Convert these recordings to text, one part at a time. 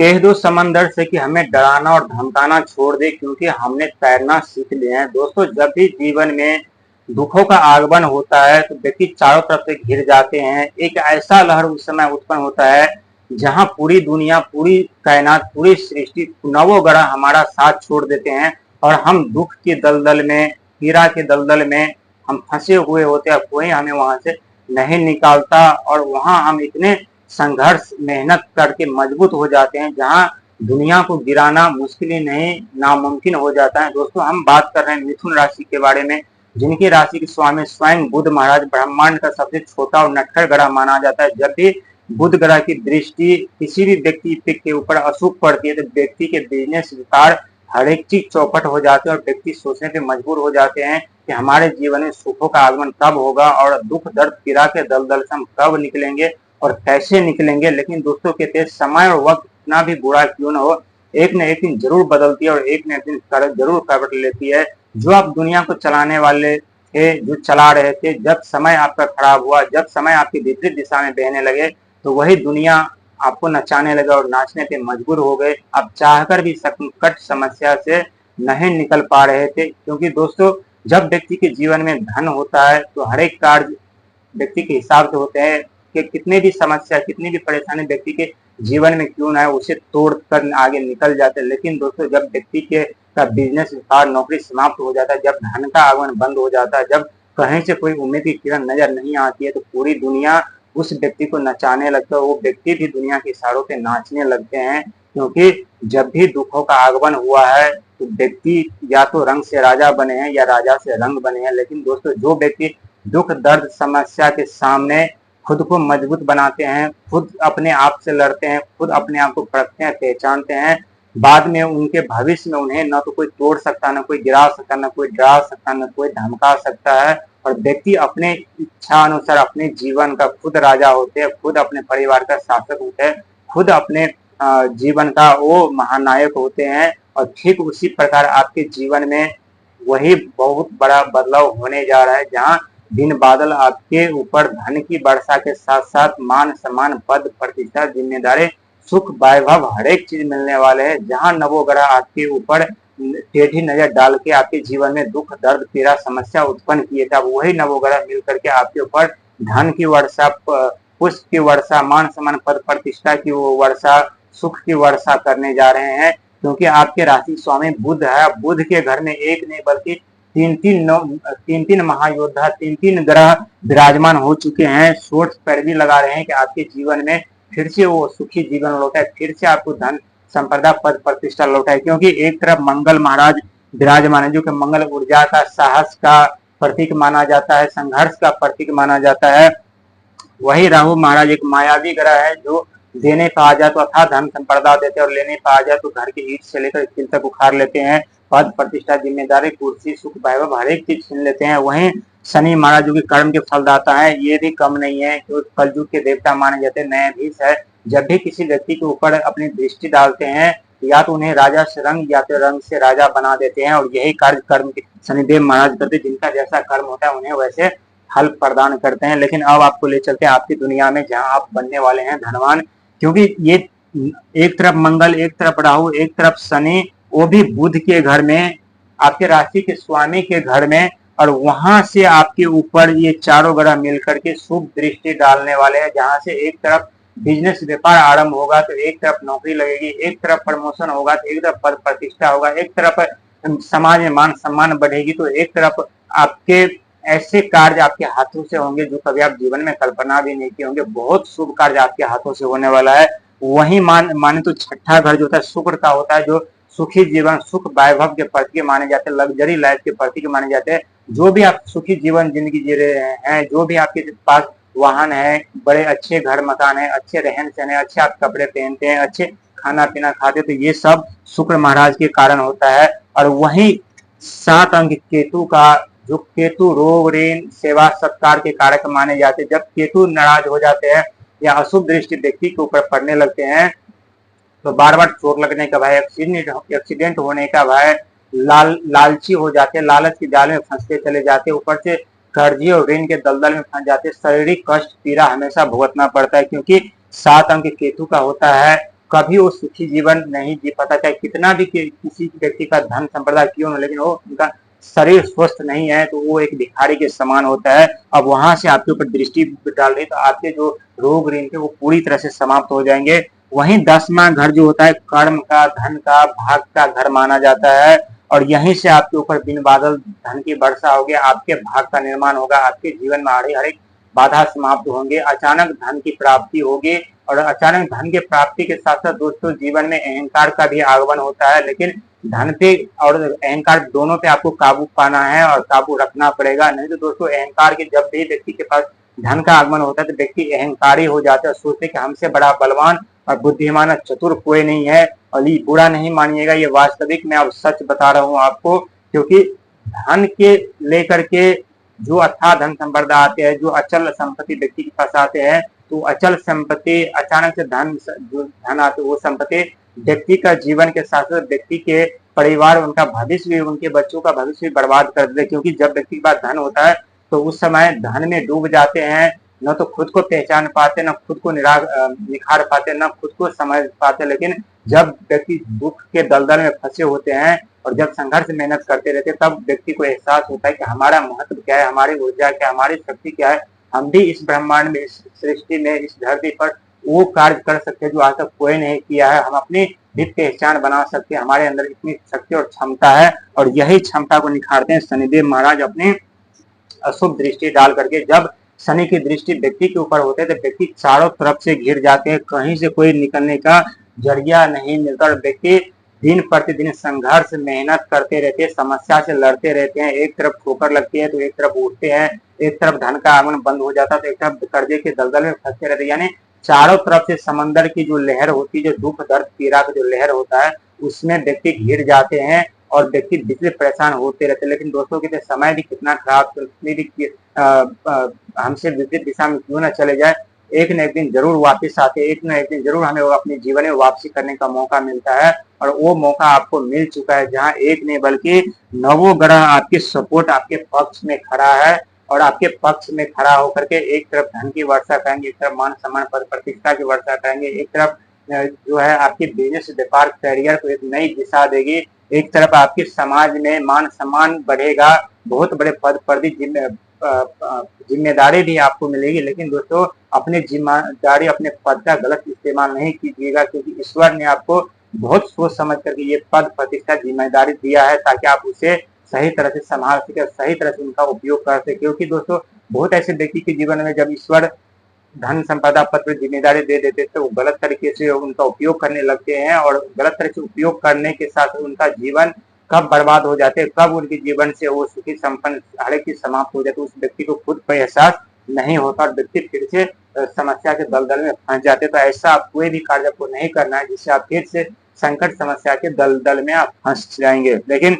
कह दो समंदर से कि हमें डराना और धमकाना छोड़ दे, क्योंकि हमने तैरना सीख लिया है। दोस्तों, जब भी जीवन में दुखों का आगमन होता है तो व्यक्ति चारों तरफ से घिर जाते हैं। एक ऐसा लहर उस समय उत्पन्न होता है जहां पूरी दुनिया, पूरी कायनात, पूरी सृष्टि, नवों ग्रह हमारा साथ छोड़ देते हैं और हम दुख के दलदल में, पीड़ा के दलदल में हम फंसे हुए होते हैं। कोई हमें वहां से नहीं निकालता और वहां हम इतने संघर्ष मेहनत करके मजबूत हो जाते हैं जहां दुनिया को गिराना मुश्किल ही नहीं, नामुमकिन हो जाता है। दोस्तों, हम बात कर रहे हैं मिथुन राशि के बारे में, जिनकी राशि के स्वामी स्वयं बुध महाराज, ब्रह्मांड का सबसे छोटा और नटखट ग्रह माना जाता है। जब भी बुध ग्रह की दृष्टि किसी भी व्यक्ति के ऊपर अशुभ पड़ती है तो व्यक्ति के बिजनेस, व्यापार, हर एक चीज चौपट हो जाते हैं और व्यक्ति सोचने पे मजबूर हो जाते हैं कि हमारे जीवन में सुखों का आगमन कब होगा और दुख दर्द पीड़ा के दलदल से हम कब निकलेंगे और कैसे निकलेंगे। लेकिन दोस्तों, कहते हैं समय और वक्त इतना भी बुरा क्यों न हो, एक न एक दिन जरूर बदलती है और एक न एक दिन जरूर करवट लेती है। जो आप दुनिया को चलाने वाले थे, जो चला रहे थे, जब समय आपका खराब हुआ, जब समय आपकी विपरीत दिशा में बहने लगे तो वही दुनिया आपको नचाने लगे और नाचने पे मजबूर हो गए। आप चाहकर भी संकट समस्या से नहीं निकल पा रहे थे, क्योंकि दोस्तों, जब व्यक्ति के जीवन में धन होता है तो हर एक कार्य व्यक्ति के हिसाब से होते हैं कि कितने भी समस्या, कितनी भी परेशानी व्यक्ति के जीवन में क्यों ना है, उसे तोड़ कर आगे निकल जाते हैं। लेकिन दोस्तों, जब व्यक्ति के का बिजनेस, व्यापार, नौकरी समाप्त हो जाता है, जब धन का आगमन बंद हो जाता है, जब कहीं से कोई उम्मीद की किरण नजर नहीं आती है तो पूरी दुनिया उस व्यक्ति को नचाने लगता है। वो व्यक्ति भी दुनिया के इशारों पे नाचने लगते हैं, क्योंकि जब भी दुखों का आगमन हुआ है तो व्यक्ति या तो रंग से राजा बने हैं या राजा से रंग बने हैं। लेकिन दोस्तों, जो व्यक्ति दुख दर्द समस्या के सामने खुद को मजबूत बनाते हैं, खुद अपने आप से लड़ते हैं, खुद अपने आप को परखते हैं, पहचानते हैं, बाद में उनके भविष्य में उन्हें न तो कोई तोड़ सकता, न कोई गिरा सकता, न कोई डरा सकता, न कोई धमका सकता है। और व्यक्ति अपने इच्छा अनुसार अपने जीवन का खुद राजा होते हैं, खुद अपने परिवार का शासक होते हैं, खुद अपने जीवन का वो महानायक होते हैं। और ठीक उसी प्रकार आपके जीवन में वही बहुत बड़ा बदलाव होने जा रहा है, जहाँ दिन बादल आपके ऊपर धन की वर्षा के साथ साथ मान सम्मान, पद प्रतिष्ठा, जिम्मेदारी, सुख, वैभव, हर एक चीज मिलने वाले हैं। जहां नवोग्रह आपके ऊपर टेढ़ी नजर डाल के आपके जीवन में दुख दर्द पीड़ा समस्या उत्पन्न किए थे, अब वही नवोग्रह मिल करके आपके ऊपर धन की वर्षा, पुष्प की वर्षा, मान सम्मान, पद प्रतिष्ठा की वो वर्षा, सुख की वर्षा करने जा रहे हैं। क्योंकि आपके राशि स्वामी बुध है। बुध के घर में एक नहीं बल्कि तीन तीन महायोद्धा, तीन तीन ग्रह विराजमान हो चुके हैं। सोच पैरवी लगा रहे हैं कि आपके जीवन में फिर से वो सुखी जीवन लौटाए, फिर से आपको धन संपदा पद प्रतिष्ठा लौटाए। क्योंकि एक तरफ मंगल महाराज विराजमान है, जो कि मंगल ऊर्जा का, साहस का प्रतीक माना जाता है, संघर्ष का प्रतीक माना जाता है। वही राहु महाराज एक मायावी ग्रह है, जो देने पे आ जाए तो अथाह धन संपदा देते हैं और लेने पे आ जाए तो घर की ईंट से लेकर स्टील तक उखाड़ लेते हैं। पद प्रतिष्ठा, जिम्मेदारी, कुर्सी, सुख, वैभव, हर एक चीज छीन लेते हैं। वहीं शनि महाराज जो कि कर्म के फलदाता है, ये भी कम नहीं है, जो कलयुग के देवता माने जाते हैं, न्यायाधीश है। जब भी किसी व्यक्ति के ऊपर अपनी दृष्टि डालते हैं, या तो उन्हें राजा से रंग या तो रंग से राजा बना देते हैं। और यही कार्य कर्म के शनिदेव महाराज करते, जिनका जैसा कर्म होता है उन्हें वैसे फल प्रदान करते हैं। लेकिन अब आपको ले चलते हैं आपकी दुनिया में, जहां आप बनने वाले हैं धनवान। क्योंकि ये एक तरफ मंगल, एक तरफ राहु, एक तरफ शनि, वो भी बुध के घर में, आपके राशि के स्वामी के घर में, और वहां से आपके ऊपर ये चारों ग्रह मिलकर के शुभ दृष्टि डालने वाले हैं। जहां से एक तरफ बिजनेस व्यापार आरंभ होगा तो एक तरफ नौकरी लगेगी, एक तरफ प्रमोशन होगा तो एक तरफ पद प्रतिष्ठा होगा, एक तरफ समाज में मान सम्मान बढ़ेगी तो एक तरफ आपके ऐसे कार्य आपके हाथों से होंगे जो कभी आप जीवन में कल्पना भी नहीं किए होंगे। बहुत शुभ कार्य आपके हाथों से होने वाला है। वही माने तो छठा घर जो होता है शुक्र का होता है, जो सुखी जीवन, सुख वैभव के प्रतीक माने जाते हैं, लग्जरी लाइफ के प्रतीक माने जाते हैं। जो भी आप सुखी जीवन जिंदगी जी रहे हैं, जो भी आपके पास वाहन है, बड़े अच्छे घर मकान है, अच्छे रहन सहन है, अच्छे आप कपड़े पहनते हैं, अच्छे खाना पीना खाते, तो ये सब शुक्र महाराज के कारण होता है। और वही 7 अंक केतु का, जो केतु रोग ऋण सेवा सत्कार के कारक माने जाते हैं। जब केतु नाराज हो जाते हैं या अशुभ दृष्टि व्यक्ति के ऊपर पड़ने लगते हैं तो बार बार चोट लगने का भय, एक्सीडेंट होने का भय, लालची हो जाते हैं, लालच के जाल में फंसते चले जाते हैं, ऊपर से कर्जी और ऋण के दलदल में फंस जाते हैं। शारीरिक कष्ट पीड़ा हमेशा भुगतना पड़ता है, क्योंकि 7 अंक केतु का होता है कभी वो सुखी जीवन नहीं जी पाता, चाहे कितना भी किसी व्यक्ति का धन संपदा क्यों हो, लेकिन वो उनका शरीर स्वस्थ नहीं है तो वो एक भिखारी के समान होता है। अब वहां से आपके ऊपर दृष्टि डाल रही तो आपके जो रोग ऋण थे वो पूरी तरह से समाप्त हो जाएंगे। वहीं 10वां घर जो होता है कर्म का, धन का, भाग का घर माना जाता है, और यहीं से आपके ऊपर बिन बादल धन की वर्षा होगी, आपके भाग का निर्माण होगा, आपके जीवन में हर एक बाधा समाप्त होंगे, अचानक धन की प्राप्ति होगी। और अचानक धन के प्राप्ति के साथ साथ दोस्तों जीवन में अहंकार का भी आगमन होता है, लेकिन धन पे और अहंकार दोनों पे आपको काबू पाना है और काबू रखना पड़ेगा। नहीं तो दोस्तों अहंकार के जब भी व्यक्ति के पास धन का आगमन होता है तो व्यक्ति अहंकारी हो जाता है, सोचते कि हमसे बड़ा बलवान और बुद्धिमान चतुर कोई नहीं है। और ये बुरा नहीं मानिएगा, ये वास्तविक मैं अब सच बता रहा हूँ आपको, क्योंकि धन के लेकर के जो अथाह धन संपदा आते हैं, जो अचल संपत्ति व्यक्ति के पास आते हैं, तो अचल संपत्ति अचानक से जो धन आते वो संपत्ति व्यक्ति का जीवन के साथ साथ व्यक्ति के परिवार, उनका भविष्य भी, उनके बच्चों का भविष्य भी बर्बाद कर देते। क्योंकि जब व्यक्ति के पास धन होता है तो उस समय धन में डूब जाते हैं, न तो खुद को पहचान पाते, न खुद को निखार पाते, न खुद को समझ पाते। लेकिन जब व्यक्ति दुख के दलदल में फंसे होते हैं और जब संघर्ष मेहनत करते रहते हैं, तब व्यक्ति को एहसास होता है कि हमारा महत्व क्या है, हमारी ऊर्जा क्या है, हमारी शक्ति क्या है, हम भी इस ब्रह्मांड में, इस सृष्टि में, इस धरती पर वो कार्य कर सकते हैं जो आज तक कोई नहीं किया है। हम अपनी भी पहचान बना सकते हैं, हमारे अंदर इतनी शक्ति और क्षमता है। और यही क्षमता को निखारते हैं शनिदेव महाराज अपने अशुभ दृष्टि डाल करके। जब शनि की दृष्टि व्यक्ति के ऊपर होते हैं तो व्यक्ति चारों तरफ से घिर जाते हैं, कहीं से कोई निकलने का जरिया नहीं मिलता, और व्यक्ति दिन प्रतिदिन संघर्ष मेहनत करते रहते हैं, समस्या से लड़ते रहते हैं। एक तरफ ठोकर लगती है तो एक तरफ उठते हैं, एक तरफ धन का आगमन बंद हो जाता है तो एक तरफ कर्जे के दलदल में फंसते रहते हैं। यानी चारों तरफ से समंदर की जो लहर होती है, जो दुख दर्द पीड़ा का जो लहर होता है, उसमें व्यक्ति घिर जाते हैं और व्यक्ति बिजली परेशान होते रहते हैं। लेकिन दोस्तों की समय भी कितना खराब, कितनी भी हमसे विपरीत दिशा में क्यों न चले जाए, एक न एक दिन जरूर वापस आते, एक न एक दिन जरूर हमें अपने जीवन में वापसी करने का मौका मिलता है। और वो मौका आपको मिल चुका है, जहां एक नहीं बल्कि 9 ग्रह आपके सपोर्ट, आपके पक्ष में खड़ा है। और आपके पक्ष में खड़ा होकर के एक तरफ धन की वर्षा करेंगे, एक तरफ मान सम्मान पद प्रतिष्ठा की वर्षा करेंगे, एक तरफ जो है आपके बिजनेस व्यापार करियर को एक नई दिशा देगी, एक तरफ आपके समाज में मान सम्मान बढ़ेगा, बहुत बड़े पद पर भी जिम्मेदारी भी आपको मिलेगी। लेकिन दोस्तों अपने जिम्मेदारी, अपने पद का गलत इस्तेमाल नहीं कीजिएगा, क्योंकि ईश्वर ने आपको बहुत सोच समझ करके ये पद प्रतिष्ठा जिम्मेदारी दिया है, ताकि आप उसे सही तरह से संभाल सके, सही तरह से उनका उपयोग कर सके। क्योंकि दोस्तों बहुत ऐसे व्यक्ति के जीवन में जब ईश्वर धन संपदा पद पर जिम्मेदारी दे देते तो वो गलत तरीके से उनका उपयोग करने लगते हैं, और गलत तरह से उपयोग करने के साथ उनका जीवन कब बर्बाद हो जाते हैं, कब उनके जीवन से वो सुखी संपन्न हर एक चीज समाप्त हो जाती है, उस व्यक्ति को खुद पर एहसास नहीं होता और व्यक्ति फिर से समस्या के दलदल में फंस जाते। तो ऐसा आप कोई भी कार्य आपको नहीं करना है जिससे आप फिर से संकट समस्या के दलदल में आप फंस जाएंगे। लेकिन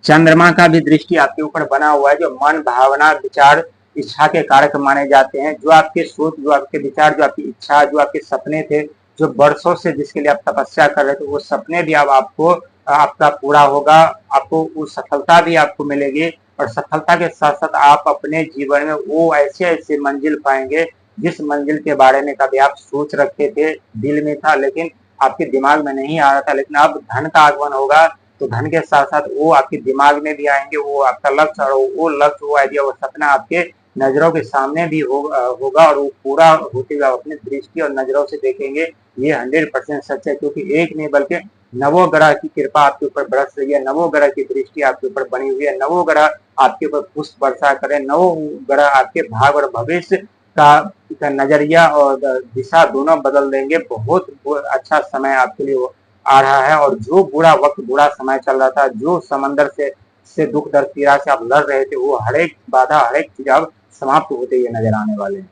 चंद्रमा का भी दृष्टि आपके ऊपर बना हुआ है, जो मन, भावना, विचार, इच्छा के कारक माने जाते हैं। जो आपके सोच, जो आपके विचार, जो आपकी इच्छा, जो आपके सपने थे, जो वर्षों से जिसके लिए आप तपस्या कर रहे थे, वो सपने भी अब आपको आपका पूरा होगा, आपको वो सफलता भी आपको मिलेगी। और सफलता के साथ साथ आप अपने जीवन में वो ऐसे ऐसे मंजिल पाएंगे जिस मंजिल के बारे में कभी आप सोच रखे थे, दिल में था लेकिन आपके दिमाग में नहीं आ रहा था। लेकिन अब धन का आगमन होगा तो धन के साथ साथ वो आपके दिमाग में भी आएंगे, वो आपका लक्ष्य और वो लक्ष्य, वो आइडिया, वो सपना आपके नजरों के सामने भी होगा और वो पूरा होते हुए अपने दृष्टि और नजरों से देखेंगे। ये 100% सच है, क्योंकि एक नहीं बल्कि 9 ग्रह की कृपा आपके ऊपर बरस रही है, 9 ग्रह की दृष्टि आपके ऊपर बनी हुई है, 9 ग्रह आपके ऊपर पुष्प वर्षा करें, 9 ग्रह आपके भाग और भविष्य का नजरिया और दिशा दोनों बदल देंगे। बहुत अच्छा समय आपके लिए आ रहा है। और जो बुरा वक्त, बुरा समय चल रहा था, जो समंदर से दुख दर्द पीड़ा से आप लड़ रहे थे, वो हर एक बाधा, हर एक चीज अब समाप्त होते हुए नजर आने वाले हैं।